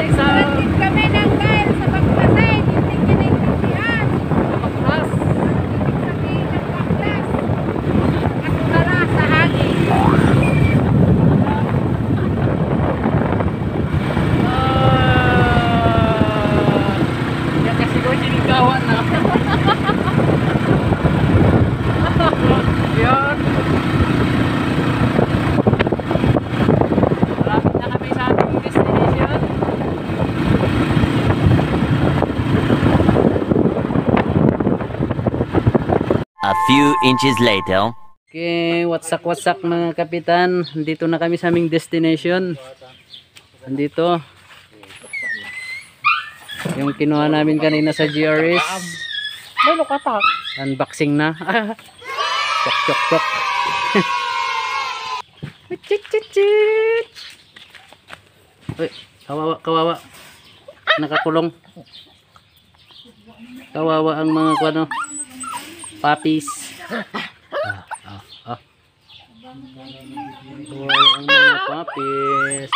sa kami ng dahil sa pagpatay, hindi kinaintindihan. Baklas. Sabihin ng baklas. At wala sa hangin. Yan kasi ko sinigawan na. Yan. Malapit na kami sa ating destination. A few inches later. Okay, wasak mga kapitan. Dito na kami sa aming destination. Andito. Yung kinuha namin kanina sa GRS. Lalo katak. Unboxing na. Chok chok chok. Chik chik chik. Uy, kawawa. Nakakulong. Kawawa ang mga kuano. Puppies. Kawawa ang mga puppies.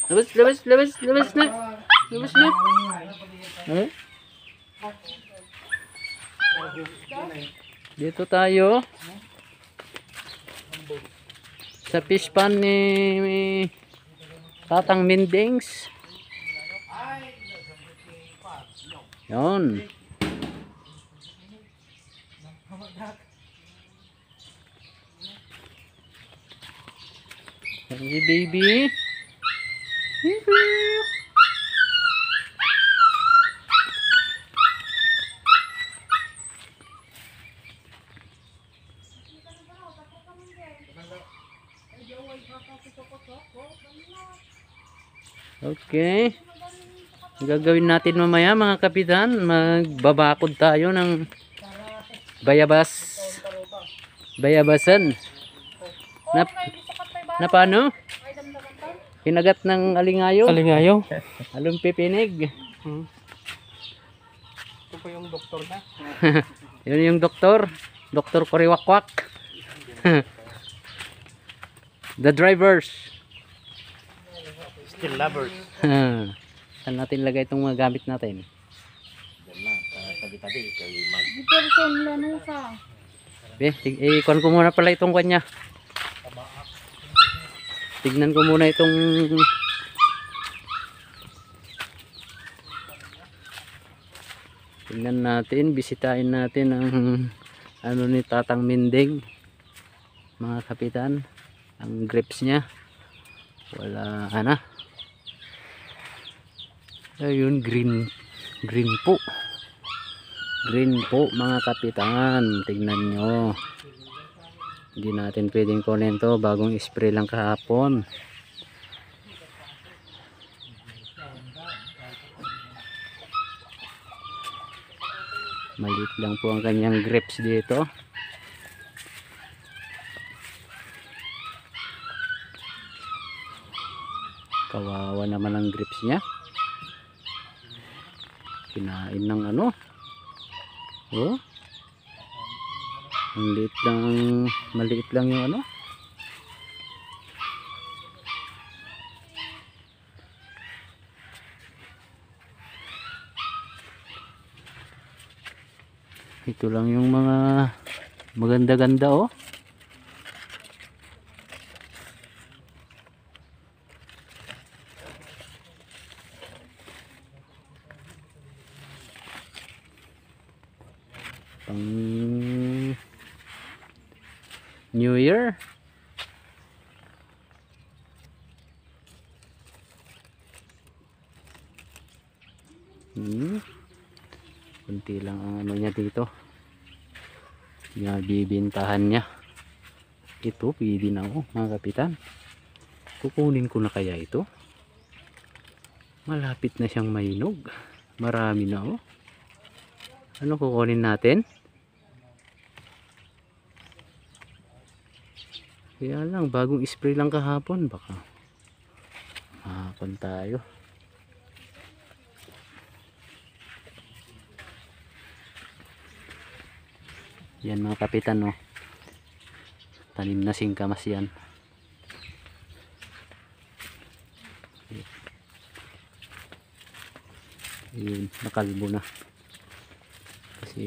Labas na. Eh? Dito tayo sa fish pan ni Tatang Mindings. Yon. Hey baby. Okay. Gagawin natin mamaya mga kapitan, magbabakod tayo ng bayabasan. Na paano? Kinagat ng alingayo. Along pipinig. Ito po yung doktor na. Yun yung doktor. Doktor Koriwakwak. The drivers. Still lovers. Saan natin lagay itong mga gamit natin? Diyan na, tabi-tabi. Kayo mag... Person lanusa. Ikon ko muna pala itong kanya. Tignan ko muna itong tignan natin, bisitahin natin ang ano ni Tatang Minding mga kapitan, ang grips niya wala ayun, green po mga kapitan. Tignan nyo, hindi natin pwedeng kunin to, bagong spray lang kahapon. Maliit lang po ang kanyang grips dito. Kawawa naman ang grips niya, kinain ng ano. Oh, maliit lang yung ano. Ito lang yung mga maganda-ganda oh. Pang New Year. Kunti lang ang ano niya dito, bibintahan niya. Ito pwede na oh mga kapitan, kukunin ko na kaya ito. Malapit na siyang mainog, marami na oh. Ano kukunin natin? Kaya lang, bagong spray lang kahapon, baka makakon tayo. Yan mga kapitan oh, tanim na singkamas yan. Yun, nakalbo na. Kasi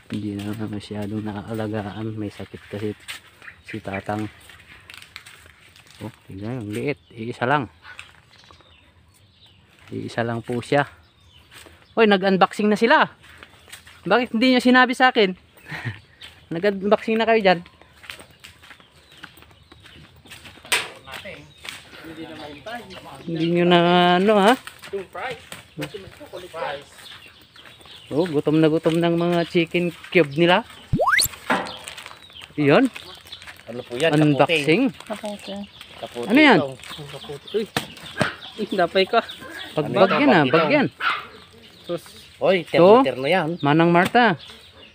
hindi na masyadong nakaalagaan. May sakit kasi si tatang. Oh, tingnan, ang liit. Iisa lang. Iisa lang po siya. Hoy, nag-unboxing na sila. Bakit hindi nyo sinabi sa akin? Nag-unboxing na kayo dyan. Hindi nyo na ano ha? Yung price. Price. Oh, gutom na gutom ng mga chicken cube nila. Iyon, Ano po yan? unboxing. Kapote. Kaputi. Ano yan? Uy. Dapay ka. Pagbag yan ha, bag yan. Sus. Oy, So? terno yan. Manang Marta.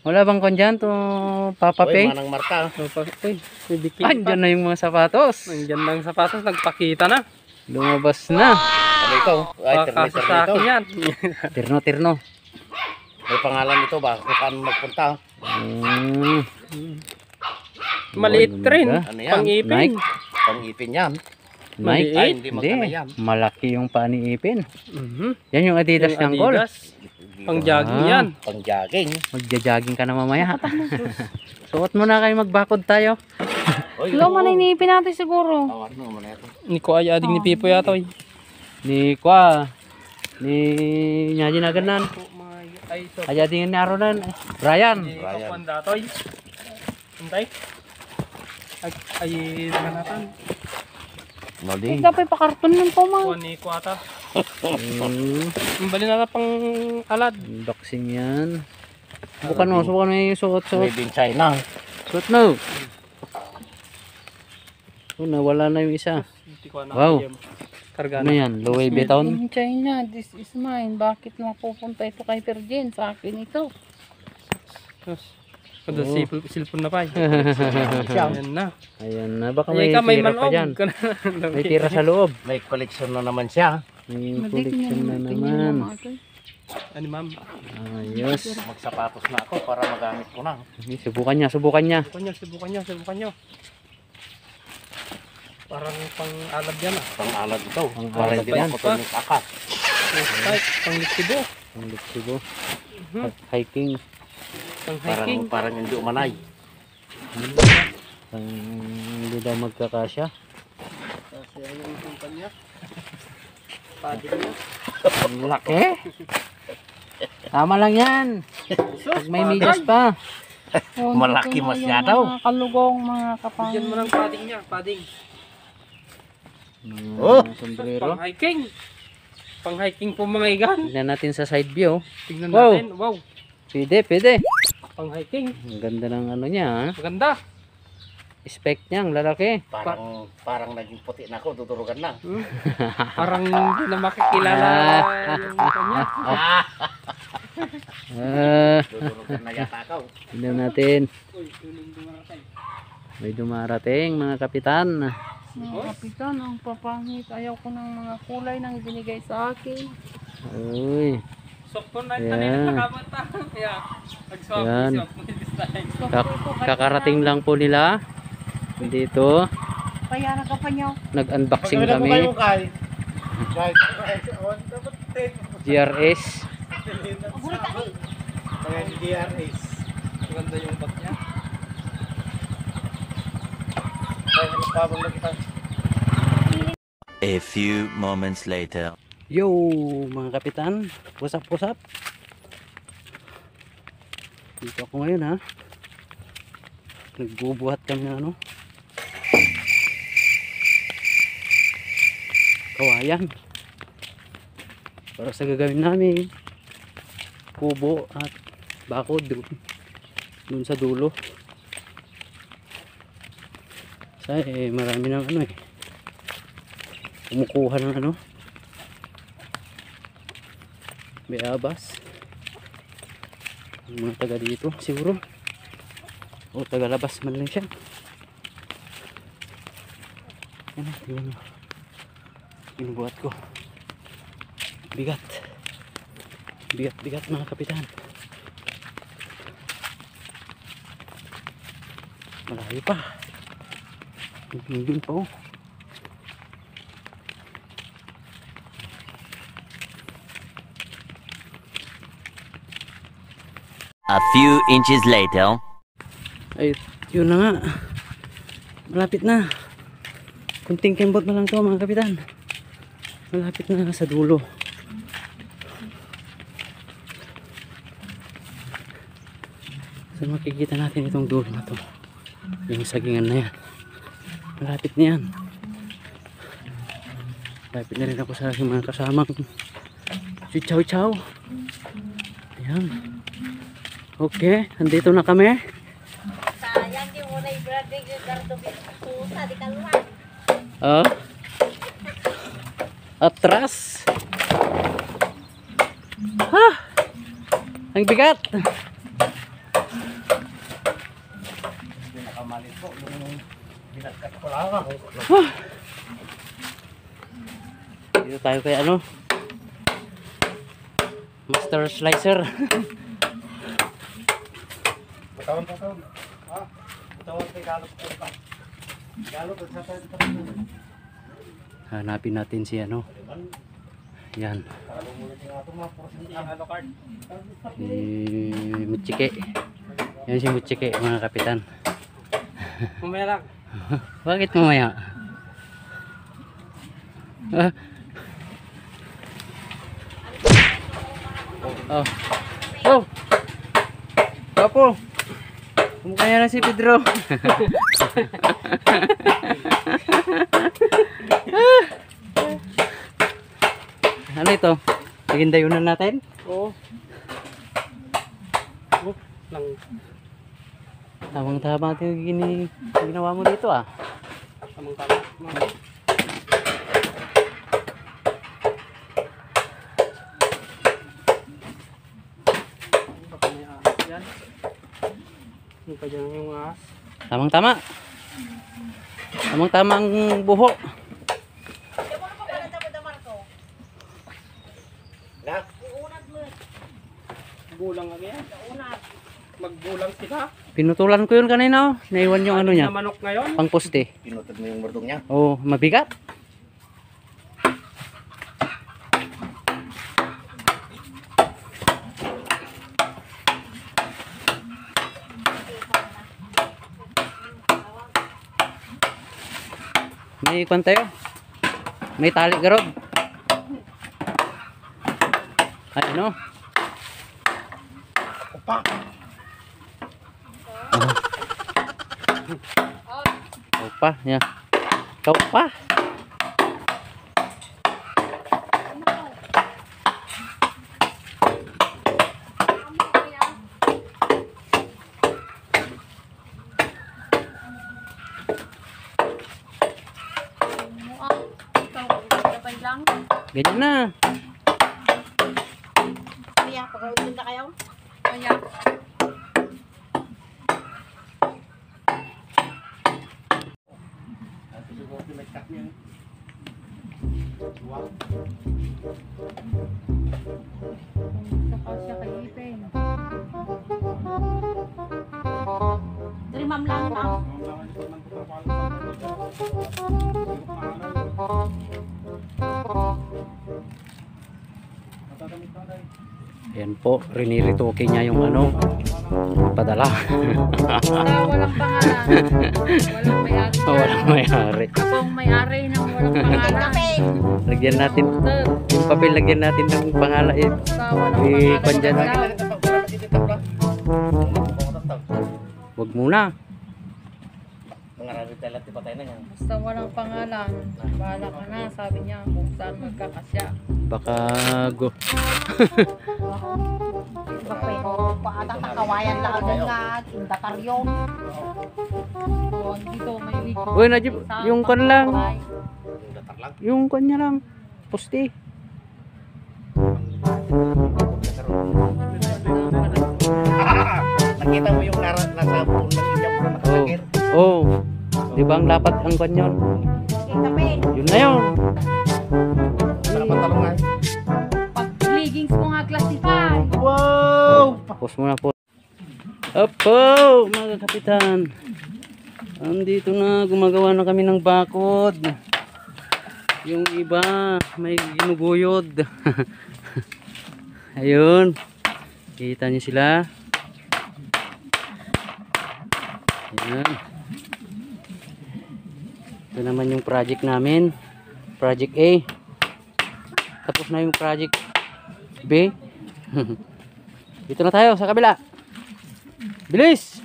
Wala bang kwan dyan to Papa Oy, Peng? Manang Marta. Uy, may bikini Andyan na yung mga sapatos. Nandiyan lang sapatos, nagpakita na. Lumabas na. Ano ito? Ay, terno Baka sa ito. akin yan. Tirno, tirno. May pangalan ito ba? Kung saan magpunta? Maliit Oh, rin. ganda. Ano yan? Pang-ipin. Nike. Pang-ipin yan. Nike. Maliit. Ay, hindi magkano yan. Malaki yung paniipin. Mhm. Yan yung Adidas Yung ng Col. Adidas. Pang-jogging Ah. yan. Pang-jogging. Magja-jogging ka na mamaya. Suot mo na kayo, magbakod tayo. Oy, Ikaw man inipin natin siguro. Oh, ano mo na ito? Ni ko ay ading ni Pipo yata. Oy. Ni Kwa. Ni Nyaji Naganan. Ay, so. Kaya din ni Aronan. Brian. Ni Kapuan datoy. Antay. Ay, naman natin. Noli. Dapat pakarton ng pumang. Kuha ni Kuata. Mm, Ang bali na pang alad. unboxing yan. Subukan mo yung suot-suot. Made in China. Suot mo. Oh, nawala na yung isa. Hindi ko na. Wow. Karga Ano na. yan? Louis Vuitton? In China, this is mine. Bakit mapupunta ito kay Virgin? Sa akin ito. Kada Oh. silpon na pa. Siya. Ayan na. Ayan na. Baka Ay, may ka may tira pa manog. dyan. May tira sa loob. May collection na naman siya. May Madik collection na niya naman. Ano ma'am? Ayos. Magsapatos na ako para magamit ko na. Subukan niya, subukan niya. Subukan nyo. Parang pang-alab yan ah. Pang-alad ito. Pang-alad Para hindi yan. maputol yung takas. Pang-liksibo. Ang liksibo. Hiking. Pang-hiking. Parang hindi umanay. Hindi daw magkakasya. Kasi yung kumpanya. Padi niya. Ang laki. Tama lang yan. Pag may medyas pa. Malaki masyado. Mga kalugong, mga kapang. Bigyan mo ng padding niya. Padding. Mga Oh! sombrero. Pang-hiking. Pang-hiking po mga igan. Tignan natin sa side view. Tingnan Wow. natin. Wow. Pwede, pwede. Pang-hiking. Ang ganda ng ano niya. Ha? Maganda. Spec niya, ang lalaki. Parang naging puti na ako. Tuturugan na. Parang hindi na makikilala yung kanya. Tuturugan na yata ako. Tignan natin. May dumarating mga kapitan. Mga kapitan, ang papangit. Ayaw ko ng mga kulay nang ibinigay sa akin. Uy. Sokto na Ayan. kanina nakabata. Kaya nag-swap. Ayan. Swap. Kakarating lang po nila. Dito. Kaya nakapanyaw. Nag-unboxing kami. GRS. Maganda yung bag niya. A few moments later. Yo, mga kapitan. Pusap-pusap. Dito ako ngayon ha. Nagbubuhat kami ng ano. Kawayan. Para sa gagawin namin. Kubo at bakod dun sa dulo. Kasi marami ng ano eh. Kumukuha ng ano. May abas. Yung mga taga dito siguro. O taga labas man lang siya. Yan, tingnan mo. Binubuhat ko. Bigat. Bigat mga kapitan. Malayo pa. Yun pa oh. A few inches later. Ay, yun na nga. Malapit na. Kunting kembot na lang to mga kapitan. Malapit na sa dulo. So makikita natin itong dulo na to. Yung sagingan na yan. Malapit na yan. Malapit na rin ako sa aking mga kasamang si Chow Chow. Ayan. Okay, andito na kami. Sayang di mo na i-branding yung Gardo Susa, di ka luha. Oh. Atras. Ha! Ang bigat. Dito tayo kay ano? Master Slicer. Hanapin natin si ano. Yan. Si Muchike. Yan si Muchike mga kapitan. Mamaya lang. Bakit mamaya? Ah. Oh. Oh. Papo. Kumukanya na si Pedro. Ano ito? Pagindayunan natin? Oo. Lang. Tamang-tama ito ginawa mo dito ah. Tamang tama. Baka may ahas yan. Yung pa dyan yung ahas. Tamang-tama. Tamang-tama ang buho. Di mo na pa pala tapos na Marco. Na? Uunad mo. Bulang nga yan. Uunad. Magbulang sila. Pinutulan ko yun kanina oh. Naiwan yung ano niya. Na manok ngayon. Pang poste. Pinutod mo yung murdong niya. Oh, mabigat. May ikon tayo. May tali garod. Ay ano? Opa! Opa, ya. Kau pa. Ganyan na. Kaya, pag-ulit na kayo. Kaya, saka siya kay Ipin. Dari ma'am lang na. Ayan po, riniritoke niya yung ano, padala. Walang pangalan. Walang may-ari. Walang may-ari. Ako ang may-ari ng walang pangalan. Kape. Lagyan natin, Sir, yung papel lagyan natin ng pangalan. basta walang Eh, pangalan. kwan dyan. Wala. Wag muna. Mga rabbit tayo lahat ipatay na yan. Basta walang pangalan. Bahala ka na, sabi niya, kung saan magkakasya. Baka go. Bakit? Paatang takawayan lang nga. Indakaryon. Doon, dito, may wig. Uy, Najib, yung kan lang. Yung datar lang. Yung kan niya lang. Poste. Nakita mo yung nasa buong ng inyong Oh. nakasakir? Oh. Di ba ang dapat ang kan yun? Kape. Yun na yun. Sana pantalong nga. Pag leggings mo nga classify. Wow! Tapos muna po. Opo, mga kapitan. Andito na, gumagawa na kami ng bakod. Yung iba, may ginuguyod. Ayun. Kita niyo sila. Yan. Ito naman yung project namin. Project A. Tapos na yung project B. Dito na tayo sa kabila. Bilis!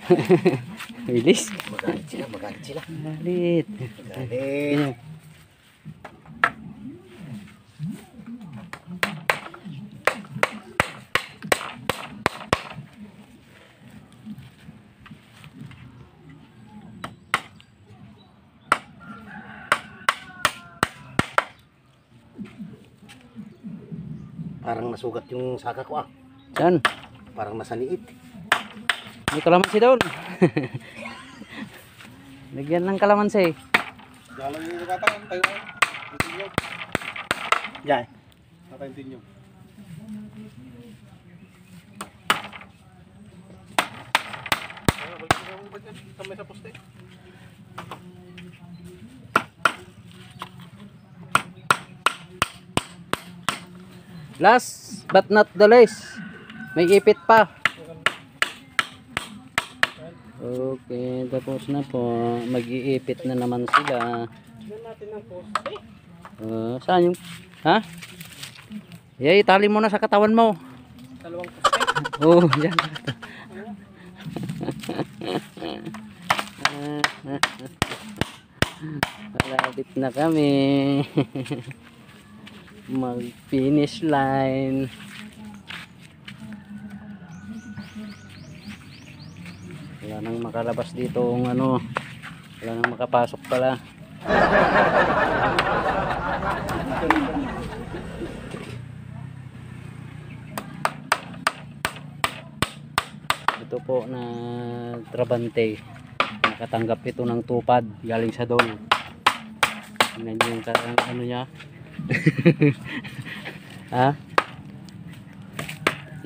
Bilis. Magalit sila, magalit sila. Galit. Magalit. Parang nasugat yung saka ko ah. Saan? Parang nasaliit. May kalamansi doon. Lagyan ng kalamansi. Jalan yung katang, tayo na. Tinyo. Diyan. Katang tinyo. Kamay sa poste. Last but not the least, may ipit pa. Okay, tapos na po. Mag-iipit na naman sila. Tignan natin ng poste. Saan yung... Ha? Yay, itali mo na sa katawan mo. Dalawang poste. Oh, yan. Malapit na kami. Mag-finish line. Wala nang makalabas dito ng ano. Wala nang makapasok pala. Ito po na trabante. Nakatanggap ito ng tupad galing sa dol. Tingnan yung ano niya. Ha?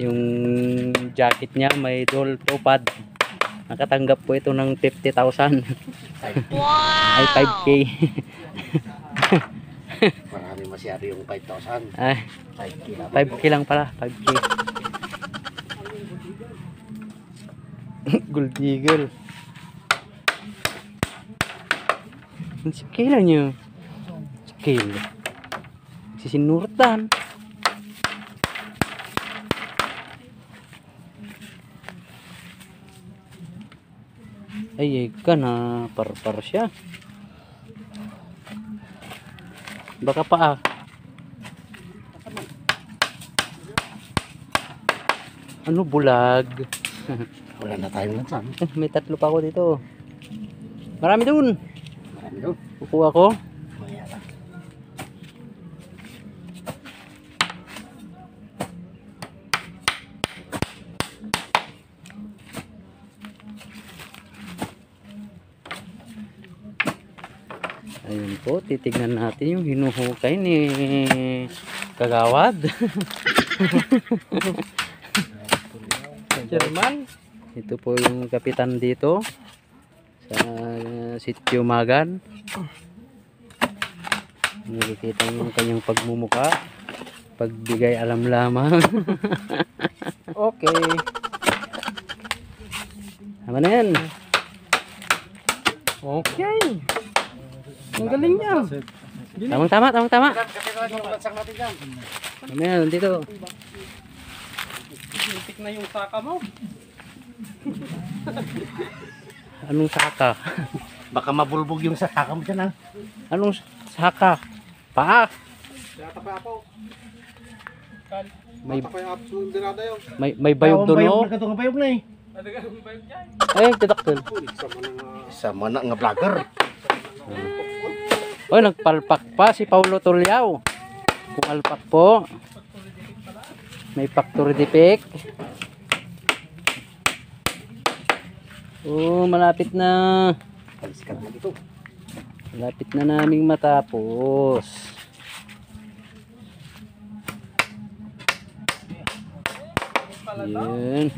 Yung jacket niya may dol tupad. Nakatanggap po ito ng 50,000. Wow! Ay 5K. Marami masyado yung 5,000. Ay 5K lang. 5K lang pala, 5K. Gold eagle. Ang scale nyo. Scale. Sisinurtan. Ay, ka na parpar siya. Baka pa ano bulag? Wala na tayong lansan. May 3 pa ako dito. Marami dun. Marami doon. Kukuha ko. Maya lang. Ayun po, titignan natin yung hinuhukay ni Kagawad. German. Ito po yung kapitan dito sa Sitio Magan. Nakikita yung kanyang pagmumuka. Pagbigay alam lamang. Okay. Tama na yan. Okay. Ang galing niya. Tamang tama, tamang tama. Yung lansan natin dyan. Ano yan, dito. Sintik na yung saka mo. Anong saka? Baka mabulbog yung saka mo dyan ha. Anong saka? Paa. Yata pa ako. May, Yata pa yung absolute dinada yun. may bayog doon, no? Bayog na ito nga bayog na eh. Adagang ba yun dyan? Ay, tidaktil. Sama na nga. Sama na nga vlogger. Oy, nagpalpak pa si Paulo Tulyao. Pumalpak po. May factory defect. Oh, malapit na. Alis ka na dito. Malapit na naming matapos. Yun.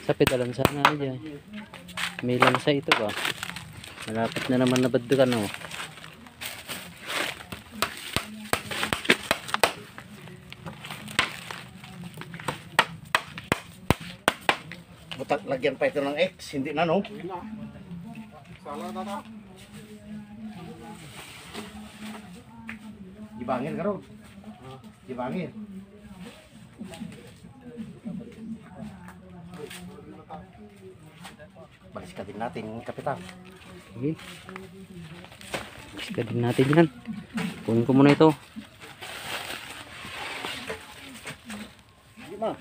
Sa pedalan sana dyan. May lansa ito ba? Malapit na naman nabaddukan oh. lagyan pa ito ng X, hindi na no? Ibangin ka ron. Ibangin. Balis ka din natin, Kapitan. Sige. Iska din natin yan. Kunin ko muna ito. Hindi ma.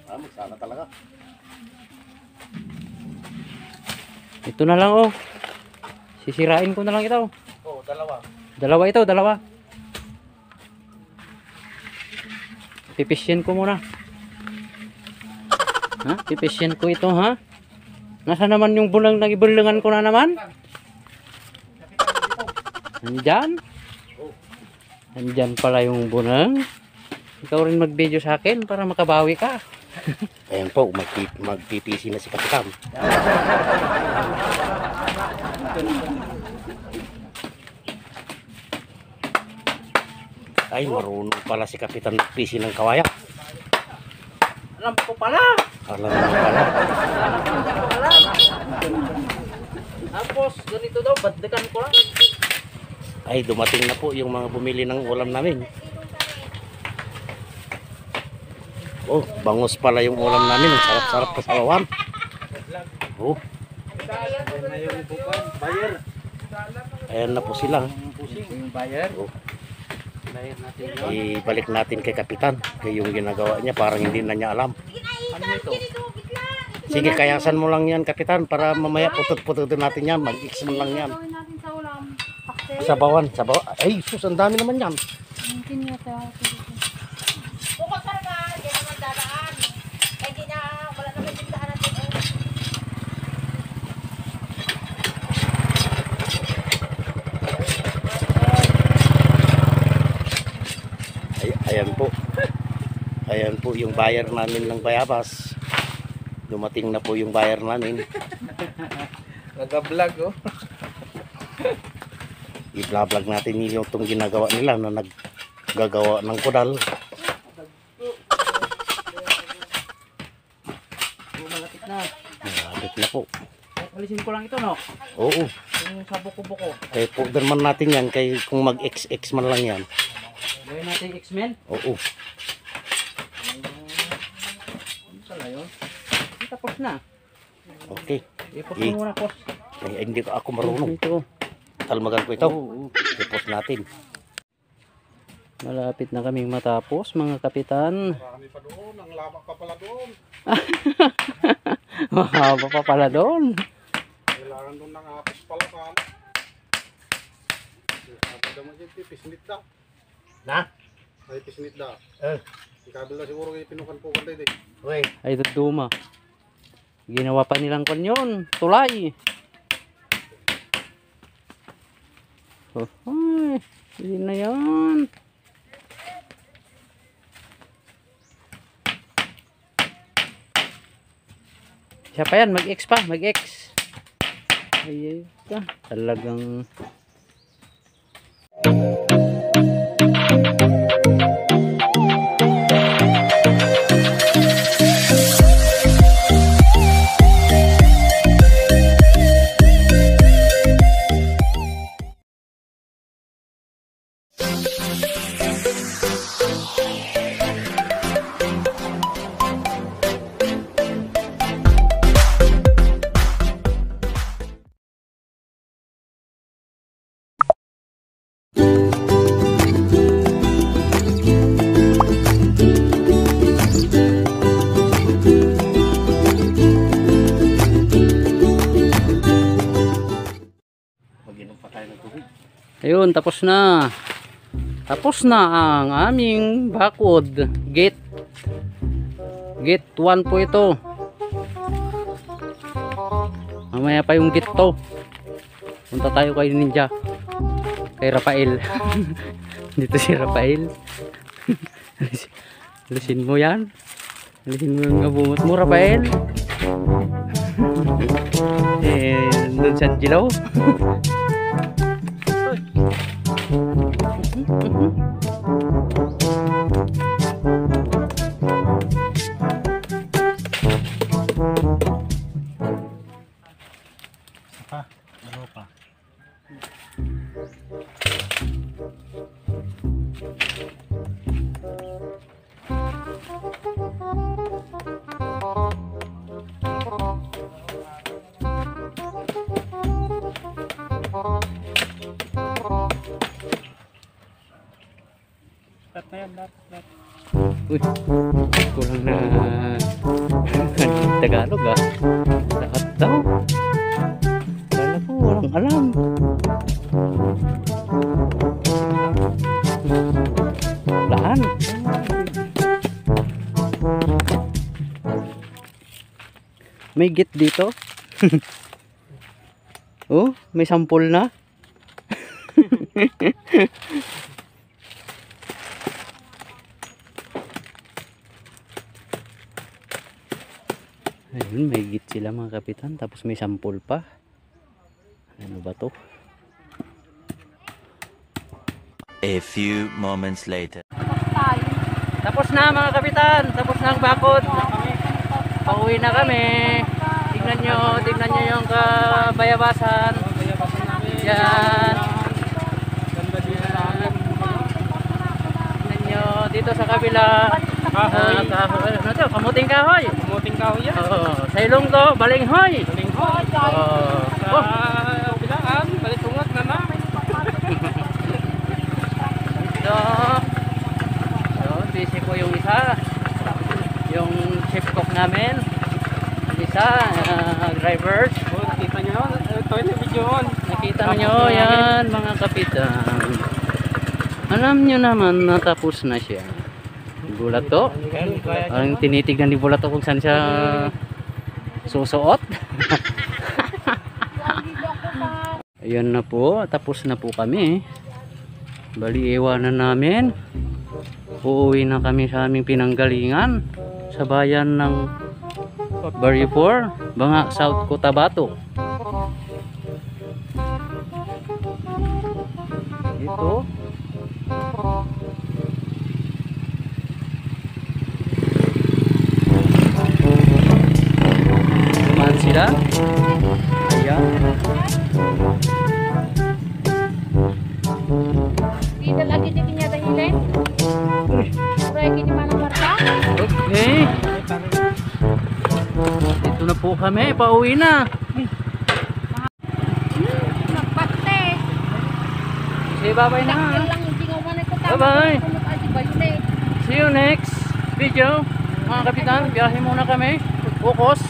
Magsala talaga. Ito na lang oh. Sisirain ko na lang ito. Oo, dalawa. Dalawa ito, dalawa. Pipisyan ko muna. Ha? Pipisyan ko ito ha? Nasa naman yung bulang nagibulangan ko na naman? Nandyan? Nandyan pala yung bunang. Ikaw rin mag-video sa akin para makabawi ka. Ayan po, magpipisi na si Kapitan. Ay, marunong pala si Kapitan magpisi ng kawayak. Alam ko pala. Alam mo pala. Tapos ganito daw, baddekan ko lang. Ay, dumating na po yung mga bumili ng ulam namin. Oh, bangus pala yung ulam namin. Ang sarap-sarap pa sa awan. Oh. Ayan na po sila. Yung buyer. Oh. Buyer natin. Ibalik natin kay Kapitan. Kaya yung ginagawa niya parang hindi na niya alam. Ano ito? Sige, kayasan mo lang yan, Kapitan, para mamaya putot-putotin natin yan. Mag-X mo lang yan. Gawin natin sa ulam. Pakse. Sabawan, sabawan. Ay, sus, ang dami naman yan. Hindi yata ako. Bukod sa naman, hindi naman dadaan. Ay, di na, wala naman yung daan natin. Ay, ayan po. Ayan po yung buyer namin ng bayabas. Dumating na po yung buyer namin. Nag-vlog oh. I-vlog natin yung itong ginagawa nila na naggagawa ng kudal. Malapit na. Malapit na po. Alisin ko lang ito no. Oo. Yung sa buko-buko. Kaya po man natin yan. Kaya kung mag-XX man lang yan. Gawin natin X-Men. Oo. Ano pala yun? Tapos na. Okay. Ipos mo muna, pos. Ay, hindi ko ako marunong. Ito. Talmagan ko ito. Oo. I-post natin. Malapit na kaming matapos, mga kapitan. Marami pa doon, ang lama pa pala doon. Mahaba pa pala doon. Kailangan doon ng apos pala ka. Kapag mo dyan, pisnit da. Na? Ay, pisnit da. Yung kabila siguro kayo pinukan-pukan tayo din. Uy. Ay, duma. Ginawa pa nilang kon yun. Tulay. Oh, ay, hindi na yan. Siya pa yan, mag-X pa, mag-X. Ay, talagang... Ayun, tapos na. Tapos na ang aming bakod. Gate 1 po ito. Mamaya pa yung gate 2. Punta tayo kay Ninja. Kay Rafael. Dito si Rafael. Alisin mo yan. Alisin mo yung nabungot mo, Rafael. Doon sa Gilaw. Uy, kulang na Tagalog ah. Lahat daw. Kala ko walang alam. Laan. May git dito. Oh, may sampol na. Ayun, may git sila mga kapitan. Tapos may sampol pa. Ano ba to? A few moments later. Tapos na mga kapitan. Tapos na ang bakod. Pauwi na kami. Tignan nyo yung kabayabasan. Yan. Tignan nyo dito sa kabila. Kahoy. Ano to? Kamuting kahoy. Kamuting kahoy yan. Oo. Sa ilong to, balinghoy. Balinghoy. Oo. Bilangan, balitungat na na. So, busy po yung isa. Yung chef cook namin. Isa, drivers. Nakita nyo, ito yung video. Nakita nyo yan mga kapitan. Alam nyo naman natapos na siya. Bulato. Ang tinitignan ni Bulato kung saan siya susuot. Ayan na po. Tapos na po kami. Bali iwanan namin. Uuwi na kami sa aming pinanggalingan. Sa bayan ng Barrifor, Banga, South Cotabato. Ito. Dumaan sila. Ayan. Tidak lagi di kinya dahilin. Uray kini mana marta? Okay. Dito na po kami. Pauwi na. Nagpatte. Say bye-bye na. Lang hindi nga man ito Bye-bye. Bye. See you next video. Mga kapitan, biyahe muna kami. Focus.